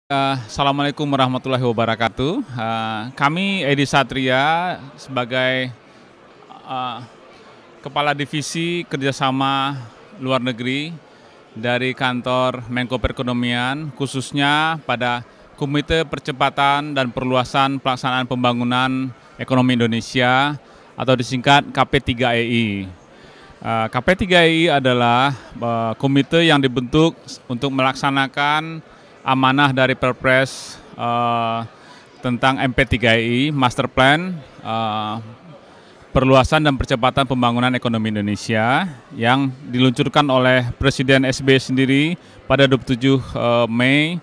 Assalamualaikum warahmatullahi wabarakatuh. Kami Edi Satria sebagai Kepala Divisi Kerjasama Luar Negeri dari kantor Menko Perekonomian, khususnya pada Komite Percepatan dan Perluasan Pelaksanaan Pembangunan Ekonomi Indonesia atau disingkat KP3EI. KP3EI adalah komite yang dibentuk untuk melaksanakan amanah dari Perpres tentang MP3I, Master Plan Perluasan dan Percepatan Pembangunan Ekonomi Indonesia yang diluncurkan oleh Presiden SBY sendiri pada 27 Mei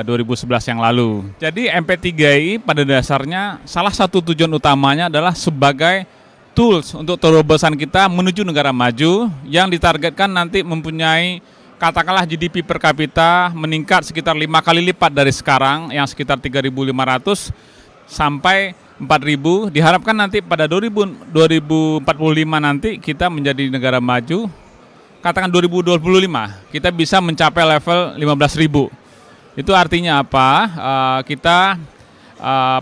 2011 yang lalu. Jadi MP3I pada dasarnya salah satu tujuan utamanya adalah sebagai tools untuk terobosan kita menuju negara maju yang ditargetkan nanti mempunyai katakanlah GDP per kapita meningkat sekitar 5 kali lipat dari sekarang yang sekitar 3.500 sampai 4.000. Diharapkan nanti pada 2045 nanti kita menjadi negara maju, katakan 2025 kita bisa mencapai level 15.000. Itu artinya apa? Kita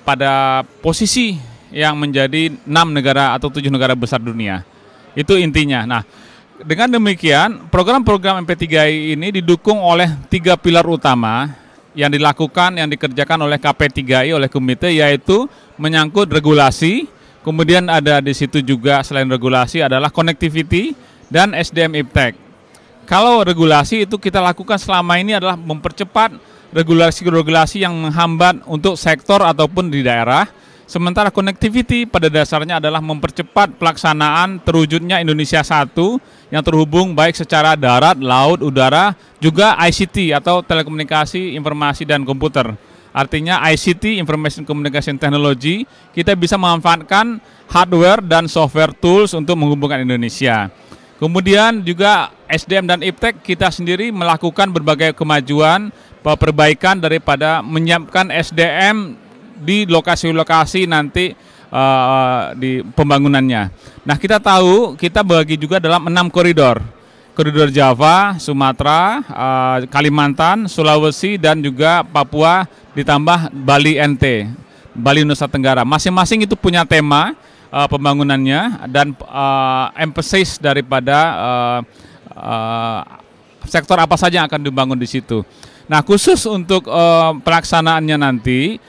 pada posisi yang menjadi 6 negara atau 7 negara besar dunia. Itu intinya. Nah, dengan demikian, program-program MP3I ini didukung oleh 3 pilar utama yang dilakukan, yang dikerjakan oleh KP3I, oleh komite, yaitu menyangkut regulasi, kemudian ada di situ juga selain regulasi adalah connectivity dan SDM Iptek. Kalau regulasi itu kita lakukan selama ini adalah mempercepat regulasi-regulasi yang menghambat untuk sektor ataupun di daerah. Sementara connectivity pada dasarnya adalah mempercepat pelaksanaan terwujudnya Indonesia 1 yang terhubung baik secara darat, laut, udara, juga ICT atau telekomunikasi, informasi, dan komputer. Artinya ICT, Information Communication Technology, kita bisa memanfaatkan hardware dan software tools untuk menghubungkan Indonesia. Kemudian juga SDM dan Iptek kita sendiri melakukan berbagai kemajuan, perbaikan daripada menyiapkan SDM di lokasi-lokasi nanti di pembangunannya. Nah, kita tahu kita bagi juga dalam 6 koridor. Koridor Java, Sumatera, Kalimantan, Sulawesi, dan juga Papua ditambah Bali NT, Bali Nusa Tenggara. Masing-masing itu punya tema pembangunannya dan emphasis daripada sektor apa saja yang akan dibangun di situ. Nah, khusus untuk pelaksanaannya nanti,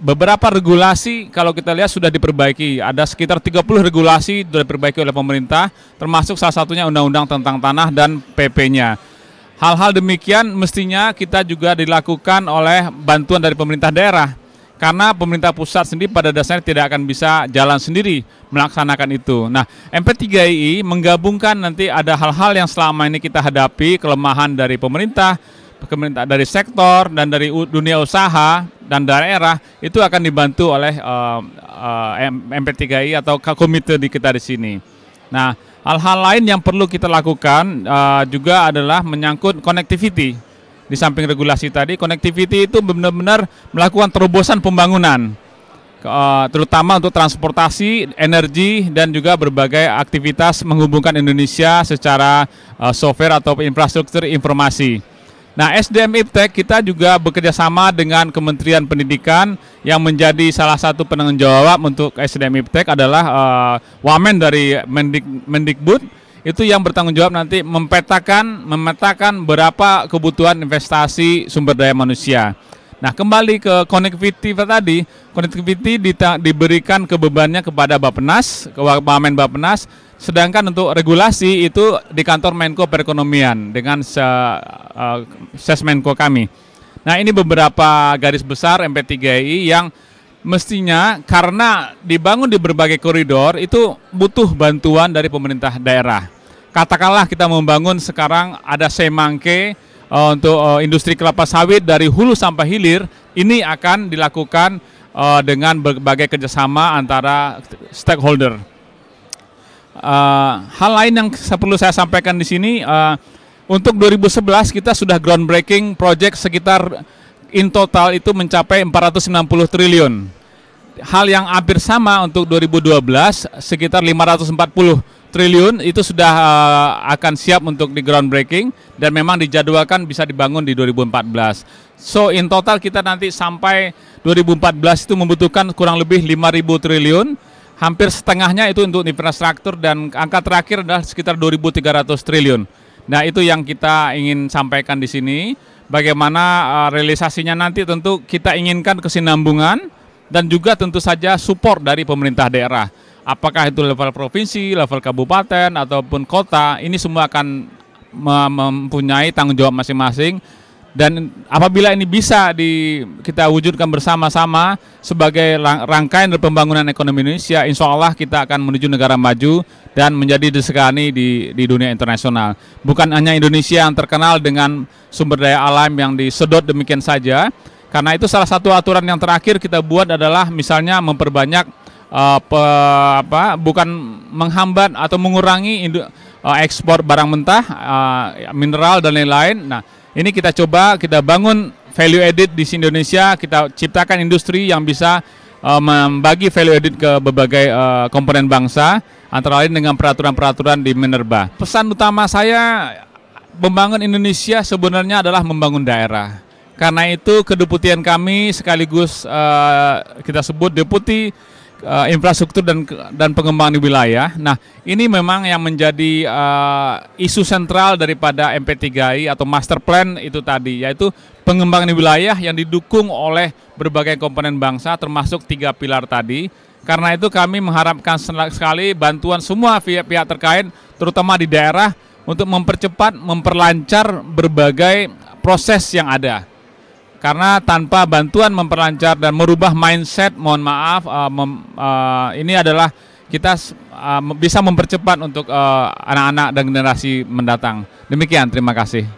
beberapa regulasi kalau kita lihat sudah diperbaiki. Ada sekitar 30 regulasi sudah diperbaiki oleh pemerintah, termasuk salah satunya Undang-Undang tentang Tanah dan PP-nya. Hal-hal demikian mestinya kita juga dilakukan oleh bantuan dari pemerintah daerah. Karena pemerintah pusat sendiri pada dasarnya tidak akan bisa jalan sendiri melaksanakan itu. Nah, MP3I menggabungkan nanti ada hal-hal yang selama ini kita hadapi, kelemahan dari pemerintah, dari sektor dan dari dunia usaha dan daerah, itu akan dibantu oleh MP3I atau komite di kita di sini. Nah, hal-hal lain yang perlu kita lakukan juga adalah menyangkut connectivity. Di samping regulasi tadi, connectivity itu benar-benar melakukan terobosan pembangunan, terutama untuk transportasi, energi, dan juga berbagai aktivitas menghubungkan Indonesia secara software atau infrastruktur informasi. Nah, SDM Iptek kita juga bekerja sama dengan Kementerian Pendidikan yang menjadi salah satu penanggung jawab untuk SDM Iptek adalah Wamen dari Mendikbud, itu yang bertanggung jawab nanti memetakan berapa kebutuhan investasi sumber daya manusia. Nah, kembali ke connectivity tadi, connectivity diberikan kebebannya kepada Bappenas, ke Wamen Bappenas. Sedangkan untuk regulasi itu di kantor Menko Perekonomian dengan Sesmenko kami. Nah, ini beberapa garis besar MP3I yang mestinya karena dibangun di berbagai koridor itu butuh bantuan dari pemerintah daerah. Katakanlah kita membangun sekarang ada semangke untuk industri kelapa sawit dari hulu sampai hilir, ini akan dilakukan dengan berbagai kerjasama antara stakeholder. Hal lain yang perlu saya sampaikan di sini, untuk 2011 kita sudah groundbreaking project sekitar in total itu mencapai 490 triliun. Hal yang hampir sama untuk 2012 sekitar 540 triliun itu sudah akan siap untuk di groundbreaking dan memang dijadwalkan bisa dibangun di 2014. So in total kita nanti sampai 2014 itu membutuhkan kurang lebih 5.000 triliun, hampir setengahnya itu untuk infrastruktur dan angka terakhir adalah sekitar 2.300 triliun. Nah itu yang kita ingin sampaikan di sini. Bagaimana realisasinya nanti tentu kita inginkan kesinambungan dan juga tentu saja support dari pemerintah daerah. Apakah itu level provinsi, level kabupaten, ataupun kota, ini semua akan mempunyai tanggung jawab masing-masing. Dan apabila ini bisa kita wujudkan bersama-sama sebagai rangkaian dari pembangunan ekonomi Indonesia, insya Allah kita akan menuju negara maju dan menjadi disegani di dunia internasional. Bukan hanya Indonesia yang terkenal dengan sumber daya alam yang disedot demikian saja, karena itu salah satu aturan yang terakhir kita buat adalah misalnya memperbanyak bukan menghambat atau mengurangi ekspor barang mentah, mineral dan lain-lain. Nah, ini kita coba kita bangun value added di Indonesia, kita ciptakan industri yang bisa membagi value added ke berbagai komponen bangsa, antara lain dengan peraturan-peraturan di Minerba. Pesan utama saya, membangun Indonesia sebenarnya adalah membangun daerah. Karena itu kedeputian kami sekaligus kita sebut Deputi Infrastruktur dan Pengembangan Wilayah. Nah, ini memang yang menjadi isu sentral daripada MP3I atau Master Plan itu tadi, yaitu pengembangan wilayah yang didukung oleh berbagai komponen bangsa termasuk 3 pilar tadi. Karena itu kami mengharapkan sekali bantuan semua pihak-pihak terkait, terutama di daerah, untuk mempercepat, memperlancar berbagai proses yang ada. Karena tanpa bantuan memperlancar dan merubah mindset, mohon maaf, ini adalah kita bisa mempercepat untuk anak-anak dan generasi mendatang. Demikian, terima kasih.